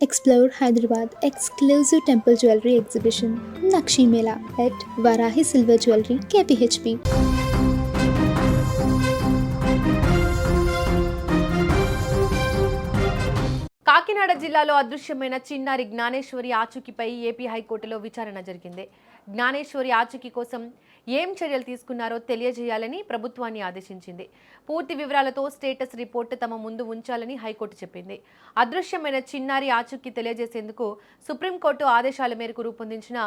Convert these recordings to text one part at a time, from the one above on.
Explore Hyderabad exclusive temple jewelry exhibition Nakshi Mela at Varahi Silver Jewelry KPHP. Kakinada జిల్లాలో అదృశ్యమైన చిన్నారి Gnaneshwari ఆచూకీపై AP హైకోర్టులో విచారణ జరిగింది. జ్ఞానేశ్వరి ఆచూకీ కోసం ఏం చర్యలు తీసుకున్నారో తెలియజేయాలని ప్రభుత్వాన్ని ఆదేశించింది. పూర్తి వివరాలతో స్టేటస్ రిపోర్ట్ తమ ముందు ఉంచాలని హైకోర్టు చెప్పింది. అదృశ్యమైన చిన్నారి ఆచూకీ తెలియజేసేందుకు సుప్రీంకోర్టు ఆదేశాల మేరకు రూపొందించిన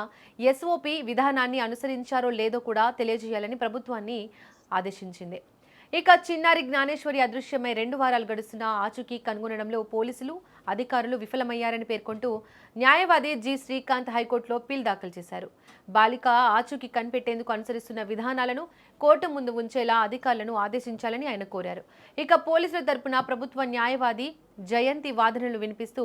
ఎస్ఓపి విధానాన్ని అనుసరించారో లేదో కూడా తెలియజేయాలని ప్రభుత్వాన్ని ఆదేశించింది. ఇక చిన్నారి జ్ఞానేశ్వరి అదృశ్యమై 2 వారాలు గడుస్తున్న ఆచూకీ కనుగొనడంలో పోలీసులు అధికారులు విఫలమయ్యారని పేర్కొంటూ న్యాయవాది జి శ్రీకాంత్ హైకోర్టులో పిల్ దాఖలు చేశారు. బాలిక ఆచూకీ కనిపెట్టేందుకు అనుసరిస్తున్న విధానాలను కోర్టు ముందు ఉంచేలా అధికారులను ఆదేశించాలని ఆయన కోరారు. ఇక పోలీసుల తరపున ప్రభుత్వ న్యాయవాది జయంతి వాదనలు వినిపిస్తూ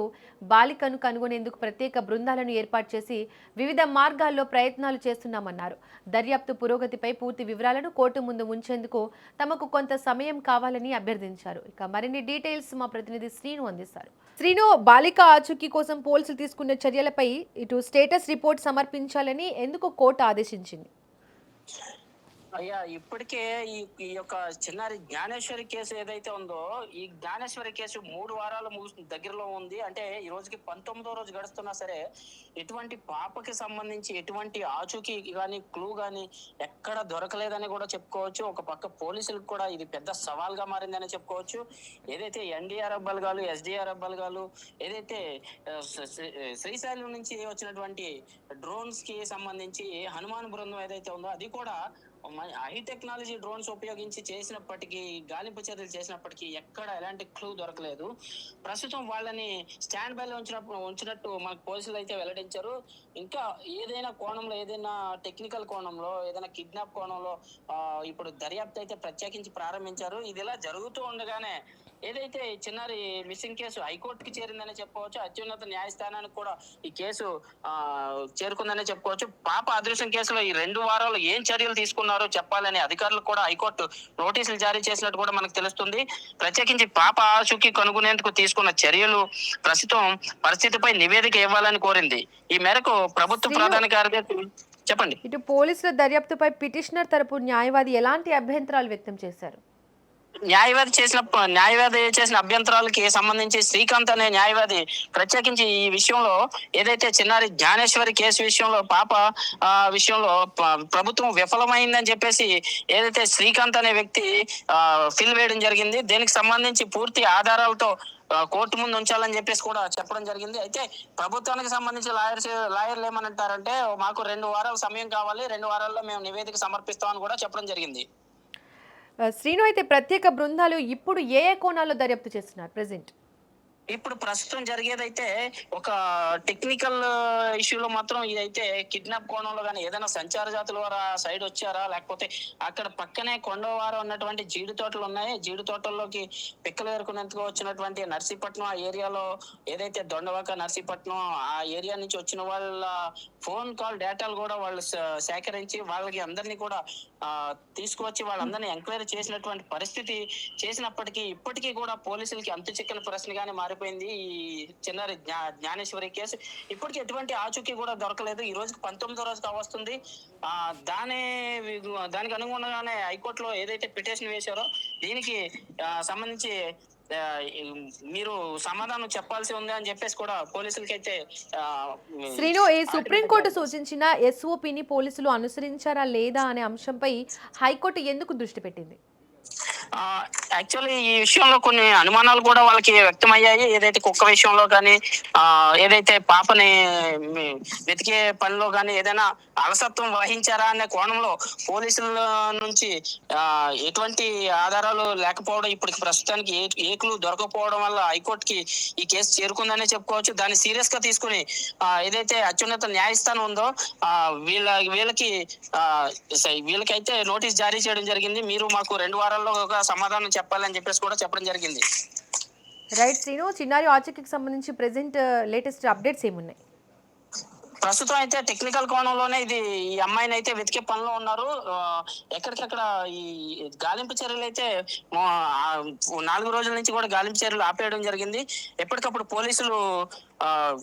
బాలికను కనుగొనేందుకు ప్రత్యేక బృందాలను ఏర్పాటు చేసి వివిధ మార్గాల్లో ప్రయత్నాలు చేస్తున్నామన్నారు. దర్యాప్తు పురోగతిపై పూర్తి వివరాలను కోర్టు ముందు ఉంచేందుకు తమకు కొంత సమయం కావాలని అభ్యర్థించారు. ఇక మరిన్ని డీటెయిల్స్ మా ప్రతినిధి శ్రీను అందిస్తారు. శ్రీను, బాలిక ఆచూకీ కోసం పోలీసులు తీసుకున్న చర్యలపై ఇటు స్టేటస్ రిపోర్ట్ సమర్పించాలని ఎందుకు కోర్టు ఆదేశించింది? అయ్యా, ఇప్పటికే ఈ యొక్క చిన్నారి జ్ఞానేశ్వరి కేసు ఏదైతే ఉందో, ఈ జ్ఞానేశ్వరి కేసు 3 వారాలు దగ్గరలో ఉంది. అంటే ఈ రోజుకి 19వ రోజు గడుస్తున్నా సరే ఎటువంటి పాపకి సంబంధించి ఎటువంటి ఆచూకీ కానీ క్లూ కానీ ఎక్కడ దొరకలేదని కూడా చెప్పుకోవచ్చు. ఒక పక్క పోలీసులకు కూడా ఇది పెద్ద సవాల్గా మారిందని చెప్పుకోవచ్చు. ఏదైతే ఎన్డీఆర్ఎఫ్ బలగాలు, ఎస్డీఆర్ఎఫ్ బలగాలు, ఏదైతే శ్రీశైలం నుంచి వచ్చినటువంటి డ్రోన్స్ కి సంబంధించి హనుమాన్ బృందం ఏదైతే ఉందో అది కూడా హై టెక్నాలజీ డ్రోన్స్ ఉపయోగించి చేసినప్పటికీ, గాలింపు చర్యలు చేసినప్పటికీ ఎక్కడ ఎలాంటి క్లూ దొరకలేదు. ప్రస్తుతం వాళ్ళని స్టాండ్ బైలో ఉంచినట్టు మనకు పోలీసులు అయితే వెల్లడించారు. ఇంకా ఏదైనా కోణంలో, ఏదైనా టెక్నికల్ కోణంలో, ఏదైనా కిడ్నాప్ కోణంలో ఇప్పుడు దర్యాప్తు అయితే ప్రత్యేకించి ప్రారంభించారు. ఇది ఇలా జరుగుతూ ఉండగానే ఏదైతే చిన్నారి మిస్సింగ్ కేసు హైకోర్టుకి చేరిందనే చెప్పుకోవచ్చు. అత్యున్నత న్యాయస్థానానికి కూడా ఈ కేసు చేరుకుందనే చెప్పుకోవచ్చు. పాప అదృశ్యం కేసులో ఈ 2 వారాలు ఏం చర్యలు తీసుకున్నారో చెప్పాలని అధికారులకు కూడా హైకోర్టు నోటీసులు జారీ చేసినట్టు కూడా మనకు తెలుస్తుంది. ప్రత్యేకించి పాప ఆచూకీ కనుగొనేందుకు తీసుకున్న చర్యలు, ప్రస్తుతం పరిస్థితిపై నివేదిక ఇవ్వాలని కోరింది. ఈ మేరకు ప్రభుత్వ ప్రధాన కార్యదర్శి చెప్పండి. ఇటు పోలీసుల దర్యాప్తుపై పిటిషనర్ తరపు న్యాయవాది ఎలాంటి అభ్యంతరాలు వ్యక్తం చేశారు? న్యాయవాది చేసిన అభ్యంతరాలకి సంబంధించి శ్రీకాంత్ అనే న్యాయవాది ప్రత్యేకించి ఈ విషయంలో ఏదైతే చిన్నారి జ్ఞానేశ్వరి కేసు విషయంలో పాప విషయంలో ప్రభుత్వం విఫలమైందని చెప్పేసి ఏదైతే శ్రీకాంత్ అనే వ్యక్తి ఫిల్ వేయడం జరిగింది. దీనికి సంబంధించి పూర్తి ఆధారాలతో కోర్టు ముందు ఉంచాలని చెప్పేసి కూడా చెప్పడం జరిగింది. అయితే ప్రభుత్వానికి సంబంధించి లాయర్లు ఏమనంటారంటే, మాకు 2 వారాల సమయం కావాలి, 2 వారాల్లో మేము నివేదిక సమర్పిస్తామని కూడా చెప్పడం జరిగింది. శ్రీను, అయితే ప్రత్యేక బృందాలు ఇప్పుడు ఏ కోణాల్లో దర్యాప్తు చేస్తున్నారు ప్రెసెంట్? ఇప్పుడు ప్రస్తుతం జరిగేదైతే ఒక టెక్నికల్ ఇష్యూలో మాత్రం ఇదైతే కిడ్నాప్ కోణంలో కానీ ఏదైనా సంచార జాతుల వారు సైడ్ వచ్చారా, లేకపోతే అక్కడ పక్కనే కొండవారం ఉన్నటువంటి జీడి తోటలు ఉన్నాయి, జీడి తోటల్లోకి పిక్కలు ఏరుకునేందుకు వచ్చినటువంటి నర్సీపట్నం ఆ ఏరియాలో ఏదైతే దొండవాక నర్సీపట్నం ఆ ఏరియా నుంచి వచ్చిన వాళ్ళ ఫోన్ కాల్ డేటాలు కూడా వాళ్ళు సేకరించి వాళ్ళకి అందరినీ కూడా తీసుకువచ్చి వాళ్ళందరినీ ఎంక్వైరీ చేసినటువంటి పరిస్థితి చేసినప్పటికీ ఇప్పటికీ కూడా పోలీసులకి అంతు చిక్కని ప్రశ్నగానే మారిపోయింది ఈ చిన్నారి జ్ఞానేశ్వరి కేసు. ఇప్పటికీ ఎటువంటి ఆచూకీ కూడా దొరకలేదు. ఈ రోజుకి 19వ రోజు కావస్తుంది. దానికి అనుగుణంగానే హైకోర్టులో ఏదైతే పిటిషన్ వేశారో దీనికి సంబంధించి మీరు సమాధానం చెప్పాల్సి ఉంది అని చెప్పేసి కూడా పోలీసులకైతే శ్రీను, ఈ సుప్రీంకోర్టు సూచించిన ఎస్ఓపిని పోలీసులు అనుసరించారా లేదా అనే అంశంపై హైకోర్టు ఎందుకు దృష్టి పెట్టింది? యాక్చువల్లీ ఈ విషయంలో కొన్ని అనుమానాలు కూడా వాళ్ళకి వ్యక్తమయ్యాయి. ఏదైతే కుక్క విషయంలో కానీ, ఏదైతే పాపని వెతికే పనిలో కానీ ఏదైనా అలసత్వం వహించారా అనే కోణంలో పోలీసుల నుంచి ఎటువంటి ఆధారాలు లేకపోవడం, ఇప్పటికి ప్రస్తుతానికి ఏ క్లూ దొరకపోవడం వల్ల హైకోర్టుకి ఈ కేసు చేరుకుందనే చెప్పుకోవచ్చు. దాన్ని సీరియస్ గా తీసుకుని ఏదైతే అత్యున్నత న్యాయస్థానం ఉందో వీళ్ళకైతే నోటీస్ జారీ చేయడం జరిగింది. మీరు మాకు 2 వారాల్లో ఒక సమాధానం చెప్పాలని చెప్పేసి కూడా చెప్పడం జరిగింది. రైట్ శ్రీను, చిన్నారి ఆచూకీకి సంబంధించి ప్రెసెంట్ లేటెస్ట్ అప్డేట్స్ ఏమున్నాయి? ప్రస్తుతం అయితే టెక్నికల్ కోణంలోనే ఈ అమ్మాయిని అయితే వెతికే పనిలో ఉన్నారు. ఎక్కడికక్కడ ఈ గాలింపు చర్యలు అయితే 4 రోజుల నుంచి కూడా గాలింపు చర్యలు ఆపేయడం జరిగింది. ఎప్పటికప్పుడు పోలీసులు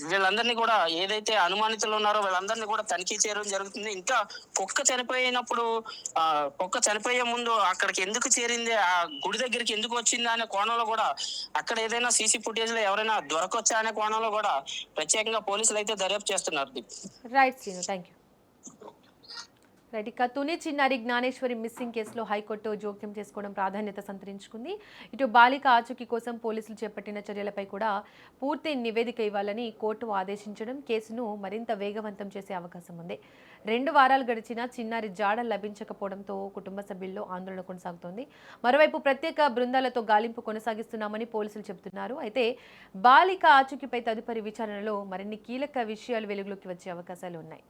వీళ్ళందరినీ కూడా ఏదైతే అనుమానితులు ఉన్నారో వీళ్ళందరినీ కూడా తనిఖీ చేయడం జరుగుతుంది. ఇంకా కుక్క చనిపోయే ముందు అక్కడికి ఎందుకు చేరింది, ఆ గుడి దగ్గరికి ఎందుకు వచ్చింది అనే కోణంలో కూడా అక్కడ ఏదైనా సీసీ ఫుటేజ్ లో ఎవరైనా దొరకొచ్చా అనే కోణంలో కూడా ప్రత్యేకంగా పోలీసులు అయితే దర్యాప్తు చేస్తున్నారు. Right Srinu, thank you. Right, ఇక తుని చిన్నారి జ్ఞానేశ్వరి మిస్సింగ్ కేసులో హైకోర్టు జోక్యం చేసుకోవడం ప్రాధాన్యత సంతరించుకుంది. ఇటు బాలిక ఆచూకీ కోసం పోలీసులు చేపట్టిన చర్యలపై కూడా పూర్తి నివేదిక ఇవ్వాలని కోర్టు ఆదేశించడం కేసును మరింత వేగవంతం చేసే అవకాశం ఉంది. 2 వారాలు గడిచినా చిన్నారి జాడ లభించకపోవడంతో కుటుంబ సభ్యుల్లో ఆందోళన కొనసాగుతోంది. మరోవైపు ప్రత్యేక బృందాలతో గాలింపు కొనసాగిస్తున్నామని పోలీసులు చెబుతున్నారు. అయితే బాలిక ఆచూకీపై తదుపరి విచారణలో మరిన్ని కీలక విషయాలు వెలుగులోకి వచ్చే అవకాశాలు ఉన్నాయి.